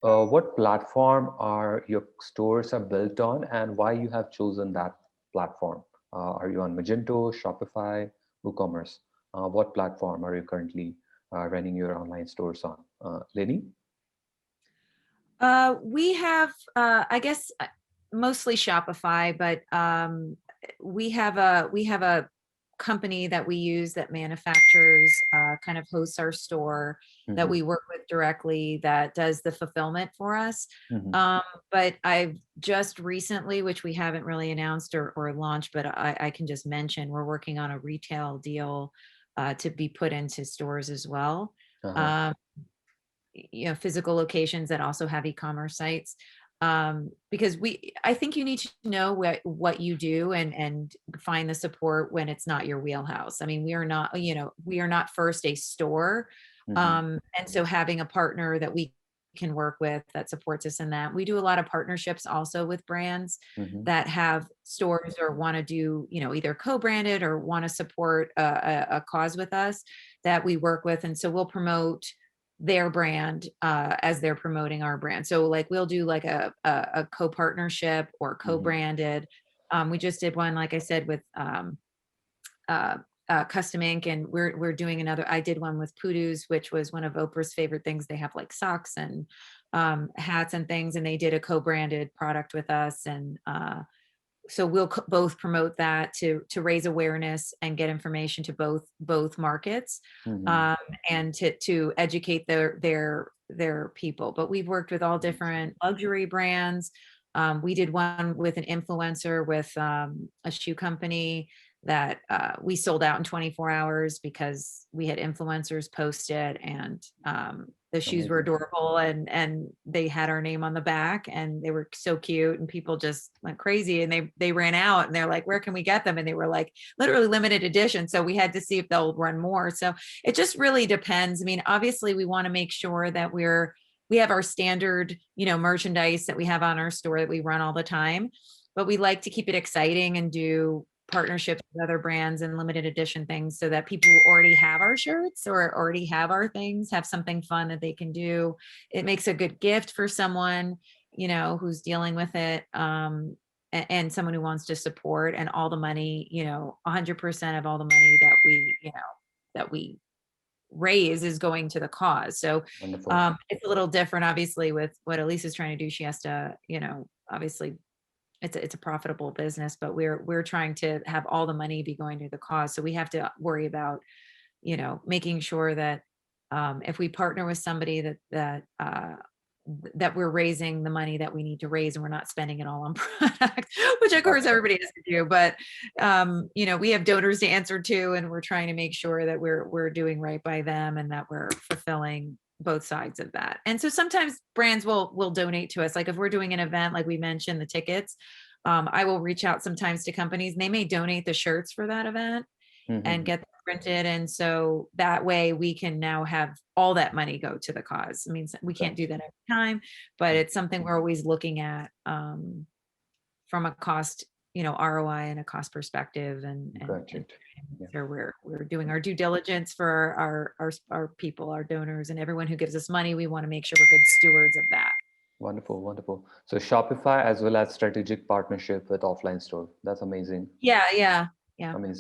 What platform are your stores are built on, and why you have chosen that platform? Are you on Magento, Shopify, WooCommerce? What platform are you currently running your online stores on? Lainie? We have, I guess, mostly Shopify, but we have a company that we use that manufactures, kind of hosts our store that Mm-hmm. we work with directly that does the fulfillment for us. Mm-hmm. Um, but I've just recently, which we haven't really announced or launched, but I can just mention we're working on a retail deal to be put into stores as well. Uh-huh. Um, Physical locations that also have e-commerce sites, because I think you need to know what you do and find the support when it's not your wheelhouse. I mean, we are not first a store, Mm-hmm. and so having a partner that we can work with that supports us in that. We do a lot of partnerships also with brands Mm-hmm. that have stores or want to do, either co-branded or want to support a cause with us that we work with, and so we'll promote their brand as they're promoting our brand. So like we'll do like a co-partnership or Mm-hmm. co-branded. We just did one, like I said, with uh, Custom Ink, and we're doing another. I did one with Poodoos, which was one of Oprah's favorite things. They have like socks and hats and things, and they did a co-branded product with us, and so we'll both promote that to raise awareness and get information to both markets, Mm-hmm. um, and to educate their people. But we've worked with all different luxury brands. We did one with an influencer with a shoe company that we sold out in 24 hours because we had influencers post it, and the shoes were Amazing. adorable, and they had our name on the back, and they were so cute, and people just went crazy, and they ran out, and they're like, where can we get them? And they were like literally limited edition, so we had to see if they'll run more. So it just really depends. I mean, obviously we want to make sure that we have our standard, merchandise that we have on our store that we run all the time, but we like to keep it exciting and do partnerships with other brands and limited edition things so that people who already have our shirts or already have our things have something fun that they can do. It makes a good gift for someone, who's dealing with it, and someone who wants to support, and all the money, 100% of all the money that we raise is going to the cause. So Wonderful. it's a little different, obviously, with what Elisa's trying to do. She has to, obviously it's a profitable business, but we're trying to have all the money be going to the cause. So we have to worry about, making sure that if we partner with somebody that we're raising the money that we need to raise, and we're not spending it all on product, which of course Gotcha. everybody has to do. But we have donors to answer to, and we're trying to make sure that we're doing right by them and that we're fulfilling both sides of that. And so sometimes brands will donate to us. Like if we're doing an event, like we mentioned, the tickets, I will reach out sometimes to companies, and they may donate the shirts for that event and Mm-hmm. get them printed. And so that way we can now have all that money go to the cause. I mean, we can't do Gotcha. that every time, but it's something we're always looking at, from a cost, ROI and a cost perspective, Got and it. Yeah. so we're doing our due diligence for our people, our donors, and everyone who gives us money. We want to make sure we're good stewards of that. Wonderful, wonderful. So Shopify as well as strategic partnership with offline store. That's amazing. Yeah, yeah, yeah. Amazing.